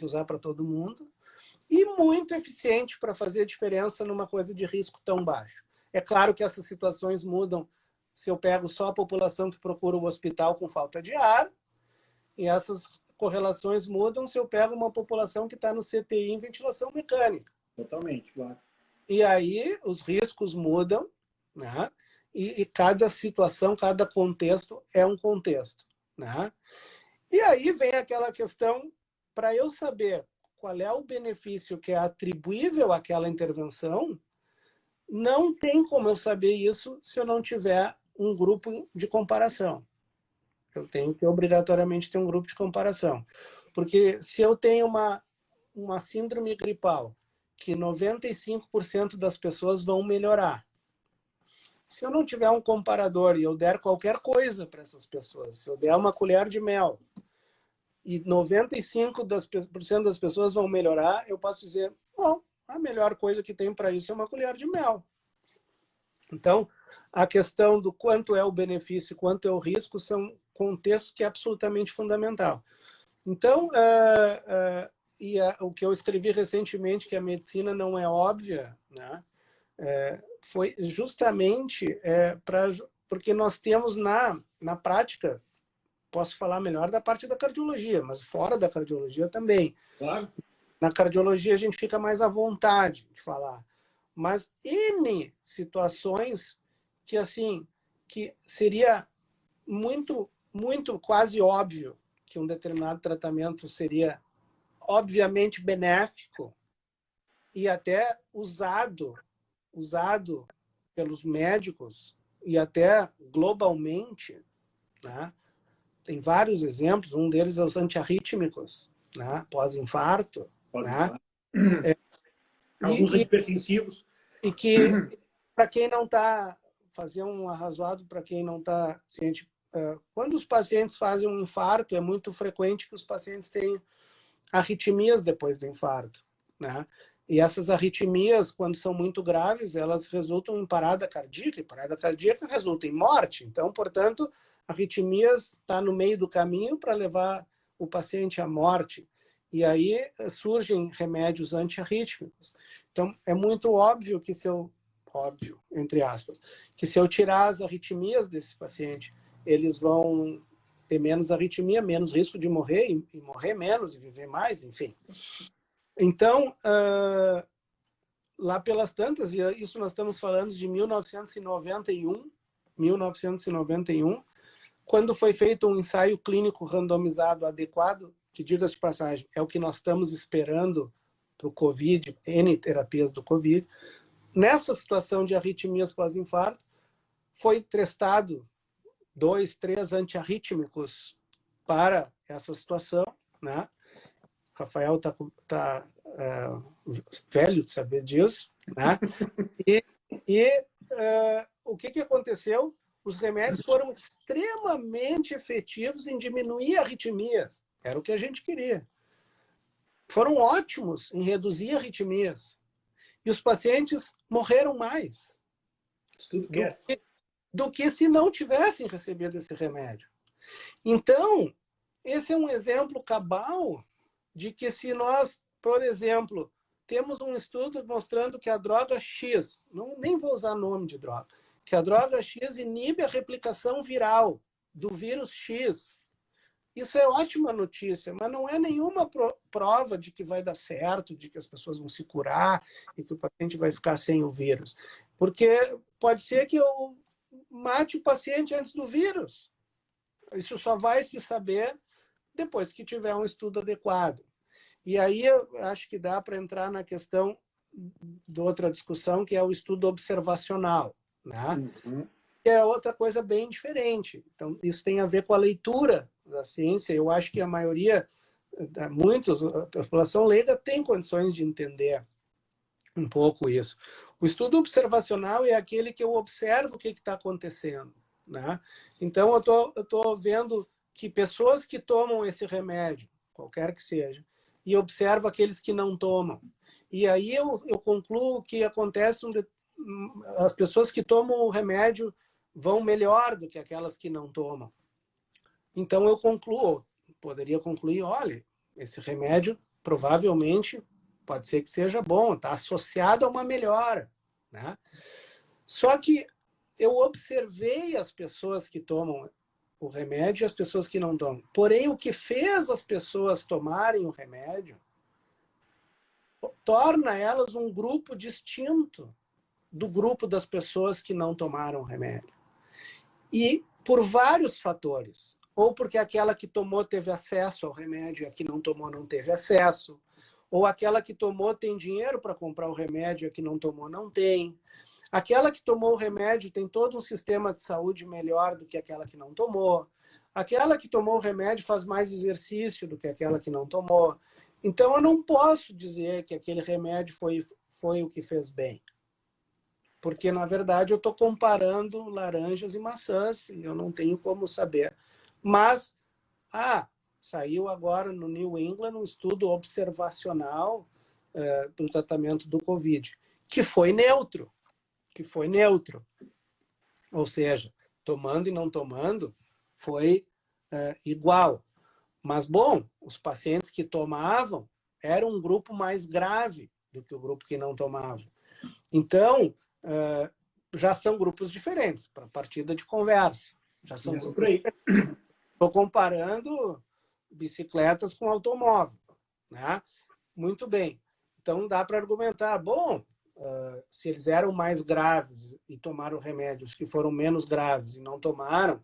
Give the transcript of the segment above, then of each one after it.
usar para todo mundo, e muito eficiente para fazer diferença numa coisa de risco tão baixo. É claro que essas situações mudam se eu pego só a população que procura o hospital com falta de ar, e essas correlações mudam se eu pego uma população que está no CTI em ventilação mecânica. Totalmente, claro. E aí os riscos mudam, né? E cada situação, cada contexto é um contexto, né? E aí vem aquela questão, para eu saber qual é o benefício que é atribuível àquela intervenção, não tem como eu saber isso se eu não tiver um grupo de comparação. Eu tenho que obrigatoriamente ter um grupo de comparação. Porque se eu tenho uma síndrome gripal que 95% das pessoas vão melhorar, se eu não tiver um comparador e eu der qualquer coisa para essas pessoas, se eu der uma colher de mel e 95% das pessoas vão melhorar, eu posso dizer, bom, a melhor coisa que tem para isso é uma colher de mel. Então, a questão do quanto é o benefício e quanto é o risco são contextos que é absolutamente fundamental. Então, o que eu escrevi recentemente, que a medicina não é óbvia, né? Foi justamente porque nós temos na prática, posso falar melhor da parte da cardiologia, mas fora da cardiologia também. Claro. Na cardiologia a gente fica mais à vontade de falar. Mas N situações que, assim, que seria muito, muito quase óbvio que um determinado tratamento seria obviamente benéfico e até usado pelos médicos e até globalmente, né? Tem vários exemplos, um deles é os antiarrítmicos, né? Pós-infarto, né? Alguns antihipertensivos. E que, para quem não está, fazer um arrazoado para quem não está ciente, quando os pacientes fazem um infarto, é muito frequente que os pacientes tenham arritmias depois do infarto, né? E essas arritmias, quando são muito graves, elas resultam em parada cardíaca, e parada cardíaca resulta em morte. Então, portanto, arritmias está no meio do caminho para levar o paciente à morte. E aí surgem remédios antiarrítmicos. Então, é muito óbvio que óbvio, entre aspas, que se eu tirar as arritmias desse paciente, eles vão ter menos arritmia, menos risco de morrer, e morrer menos, e viver mais, enfim. Então, lá pelas tantas, e isso nós estamos falando de 1991, quando foi feito um ensaio clínico randomizado adequado, que, diga-se de passagem, é o que nós estamos esperando para o COVID, N terapias do COVID. Nessa situação de arritmias pós-infarto, foi testado 2, 3 antiarrítmicos para essa situação, né? Rafael tá velho de saber disso, né? O que aconteceu? Os remédios foram extremamente efetivos em diminuir arritmias. Era o que a gente queria. Foram ótimos em reduzir arritmias. E os pacientes morreram mais do que se não tivessem recebido esse remédio. Então, esse é um exemplo cabal de que se nós, por exemplo, temos um estudo mostrando que a droga X, nem vou usar nome de droga, que a droga X inibe a replicação viral do vírus X. Isso é ótima notícia, mas não é nenhuma prova de que vai dar certo, de que as pessoas vão se curar e que o paciente vai ficar sem o vírus. Porque pode ser que eu mate o paciente antes do vírus. Isso só vai se saber depois que tiver um estudo adequado. E aí eu acho que dá para entrar na questão de outra discussão, que é o estudo observacional, né? Que é outra coisa bem diferente. Então, isso tem a ver com a leitura da ciência. Eu acho que a maioria, a população leiga tem condições de entender um pouco isso. O estudo observacional é aquele que eu observo o que está acontecendo, né? Então, eu tô vendo que pessoas que tomam esse remédio, qualquer que seja, e observo aqueles que não tomam. E aí eu concluo que acontece as pessoas que tomam o remédio vão melhor do que aquelas que não tomam. Então eu poderia concluir, olha, esse remédio provavelmente pode ser que seja bom, está associado a uma melhora, né? Só que eu observei as pessoas que tomam o remédio e as pessoas que não tomam. Porém, o que fez as pessoas tomarem o remédio torna elas um grupo distinto do grupo das pessoas que não tomaram o remédio. E por vários fatores. Ou porque aquela que tomou teve acesso ao remédio e a que não tomou não teve acesso. Ou aquela que tomou tem dinheiro para comprar o remédio e a que não tomou não tem. Aquela que tomou o remédio tem todo um sistema de saúde melhor do que aquela que não tomou. Aquela que tomou o remédio faz mais exercício do que aquela que não tomou. Então, eu não posso dizer que aquele remédio foi o que fez bem. Porque, na verdade, eu estou comparando laranjas e maçãs e eu não tenho como saber. Mas, saiu agora no New England um estudo observacional para o tratamento do Covid, que foi neutro. Ou seja, tomando e não tomando foi igual. Mas, bom, os pacientes que tomavam eram um grupo mais grave do que o grupo que não tomava. Então, já são grupos diferentes para partida de conversa. Já são grupos diferentes. Estou comparando bicicletas com automóvel, né? Muito bem. Então, dá para argumentar, bom, se eles eram mais graves e tomaram remédios que foram menos graves e não tomaram,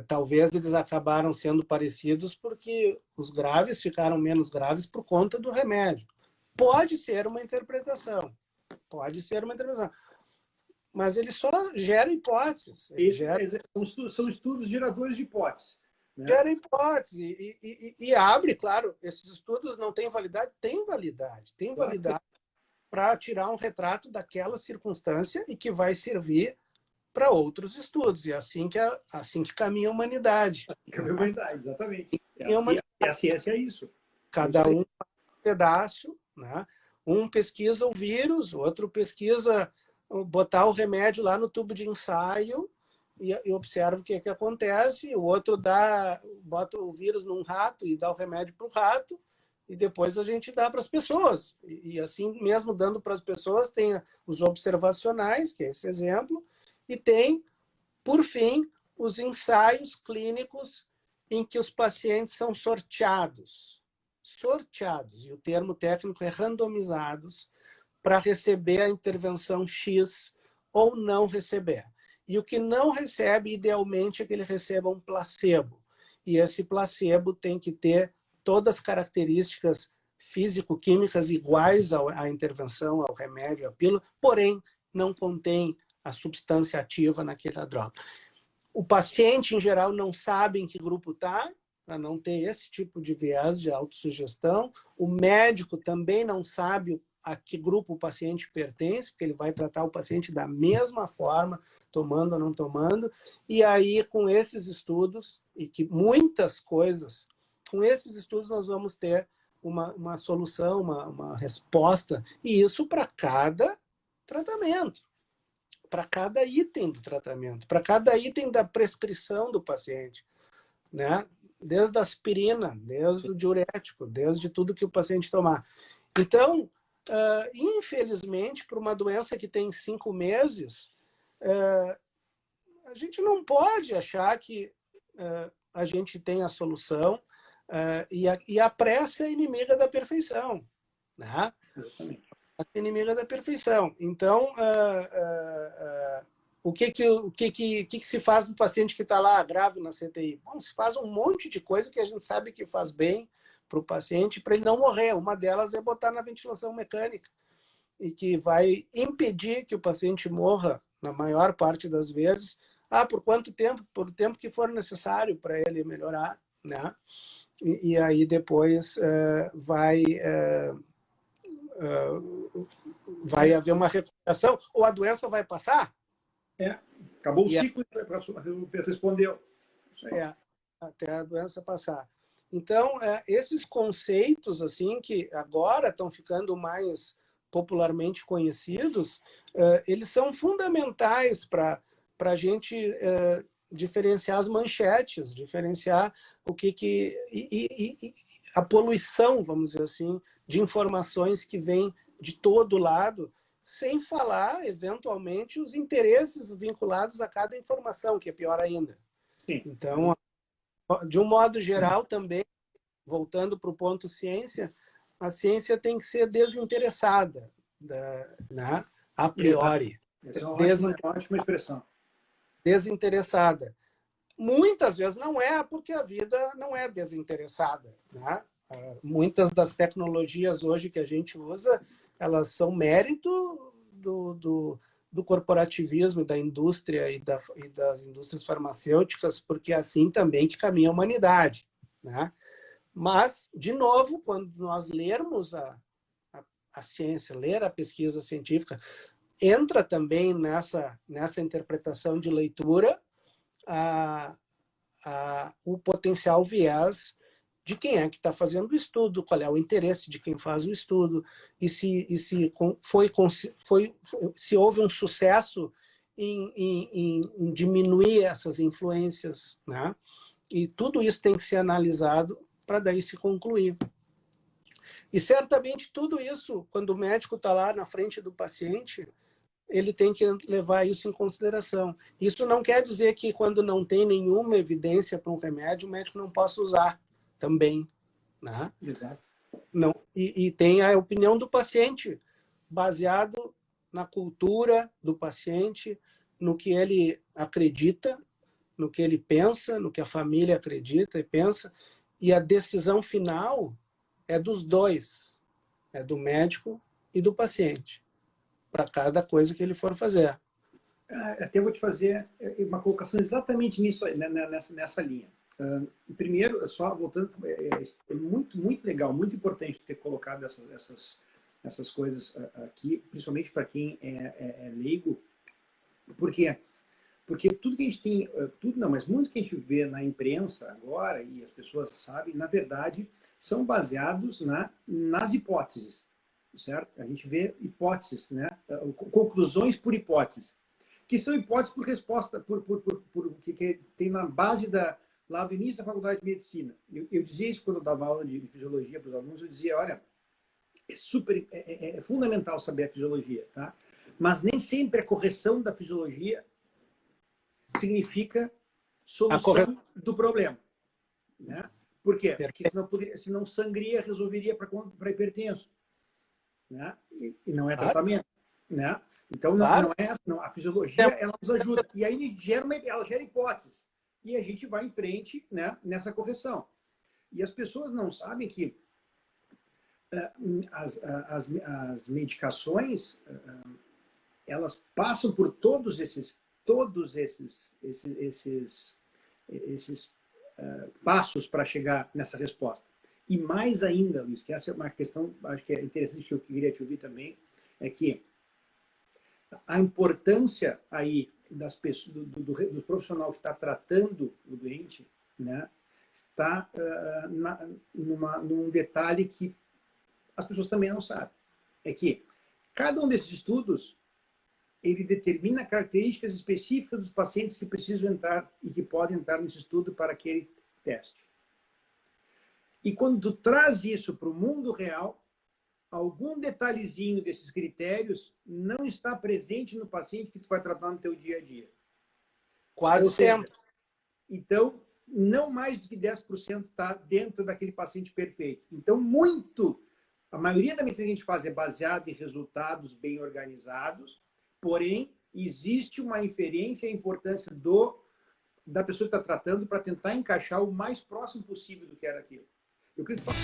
talvez eles acabaram sendo parecidos porque os graves ficaram menos graves por conta do remédio. Pode ser uma interpretação. Mas ele só gera hipóteses. São estudos geradores de hipóteses. Né? Gera hipótese e abre, claro, esses estudos não têm validade? Tem validade para tirar um retrato daquela circunstância e que vai servir para outros estudos. E assim que caminha a humanidade. Caminha a humanidade, exatamente. A ciência é isso. Cada um um pedaço, né? Um pesquisa o vírus, o outro pesquisa botar o remédio lá no tubo de ensaio e observa o que acontece. O outro bota o vírus num rato e dá o remédio para o rato. E depois a gente dá para as pessoas. E assim, mesmo dando para as pessoas, tem os observacionais, que é esse exemplo, e tem, por fim, os ensaios clínicos em que os pacientes são sorteados. E o termo técnico é randomizados para receber a intervenção X ou não receber. E o que não recebe, idealmente, é que ele receba um placebo. E esse placebo tem que ter todas as características físico-químicas iguais à intervenção, ao remédio, à pílula, porém não contém a substância ativa naquela droga. O paciente, em geral, não sabe em que grupo está, para não ter esse tipo de viés de autossugestão. O médico também não sabe a que grupo o paciente pertence, porque ele vai tratar o paciente da mesma forma, tomando ou não tomando. E aí, com esses estudos, e que muitas coisas, com esses estudos nós vamos ter uma solução, uma resposta, e isso para cada tratamento, para cada item do tratamento, para cada item da prescrição do paciente, né? Desde a aspirina, desde o diurético, desde tudo que o paciente tomar. Então, infelizmente, por uma doença que tem 5 meses, a gente não pode achar que a gente tem a solução, e a pressa é inimiga da perfeição, né? É inimiga da perfeição. Então, o que se faz no paciente que está lá grave na CTI? Bom, se faz um monte de coisa que a gente sabe que faz bem para o paciente, para ele não morrer. Uma delas é botar na ventilação mecânica, e que vai impedir que o paciente morra, na maior parte das vezes, por quanto tempo? Por o tempo que for necessário para ele melhorar, né? E aí depois vai haver uma recuperação, ou a doença vai passar. Acabou o ciclo, respondeu. Até a doença passar. Então, esses conceitos assim que agora estão ficando mais popularmente conhecidos, eles são fundamentais para a gente diferenciar as manchetes, diferenciar o que a poluição, vamos dizer assim, de informações que vêm de todo lado, sem falar, eventualmente, os interesses vinculados a cada informação, que é pior ainda. Sim. Então, de um modo geral, também, voltando para o ponto ciência, a ciência tem que ser desinteressada, né? A priori. Essa é uma ótima expressão. Desinteressada. Muitas vezes não é, porque a vida não é desinteressada, né? Muitas das tecnologias hoje que a gente usa, elas são mérito do corporativismo, da indústria e das indústrias farmacêuticas, porque é assim também que caminha a humanidade, né? Mas, de novo, quando nós lermos a ciência, ler a pesquisa científica, entra também nessa interpretação de leitura o potencial viés de quem é que está fazendo o estudo, qual é o interesse de quem faz o estudo, e se houve um sucesso em diminuir essas influências, né? E tudo isso tem que ser analisado para daí se concluir. E certamente tudo isso, quando o médico está lá na frente do paciente, ele tem que levar isso em consideração. Isso não quer dizer que quando não tem nenhuma evidência para um remédio, o médico não possa usar também, né? Exato. Não. E tem a opinião do paciente, baseado na cultura do paciente, no que ele acredita, no que ele pensa, no que a família acredita e pensa, e a decisão final é dos dois, é do médico e do paciente, para cada coisa que ele for fazer. Até vou te fazer uma colocação exatamente nisso, nessa linha. Primeiro, só voltando, é muito, muito legal, muito importante ter colocado essas coisas aqui, principalmente para quem é leigo. Por quê? Porque tudo que a gente tem, tudo não, mas muito que a gente vê na imprensa agora, e as pessoas sabem, na verdade, são baseados nas hipóteses, certo? A gente vê hipóteses, né? Conclusões por hipóteses, que são hipóteses por resposta, por que tem na base lá do início da faculdade de medicina. Eu dizia isso quando eu dava aula de fisiologia para os alunos, eu dizia, olha, é fundamental saber a fisiologia, tá? Mas nem sempre a correção da fisiologia significa solução do problema, né? Por quê? Porque senão sangria resolveria para hipertenso, né? E não é tratamento, né? Então não é essa, não. A fisiologia ela nos ajuda e aí ela gera hipóteses e a gente vai em frente, né, nessa correção. E as pessoas não sabem que as medicações elas passam por todos esses passos para chegar nessa resposta. E mais ainda, Luiz, que essa é uma questão, acho que é interessante, que eu queria te ouvir também, é que a importância aí das pessoas, do profissional que está tratando o doente, né, está num detalhe que as pessoas também não sabem. É que cada um desses estudos ele determina características específicas dos pacientes que precisam entrar e que podem entrar nesse estudo para aquele teste. E quando tu traz isso para o mundo real, algum detalhezinho desses critérios não está presente no paciente que tu vai tratar no teu dia a dia. Quase sempre. Então, não mais do que 10% está dentro daquele paciente perfeito. Então, a maioria da medicina que a gente faz é baseada em resultados bem organizados, porém, existe uma inferência e importância da pessoa que está tratando para tentar encaixar o mais próximo possível do que era aquilo. Eu queria falar.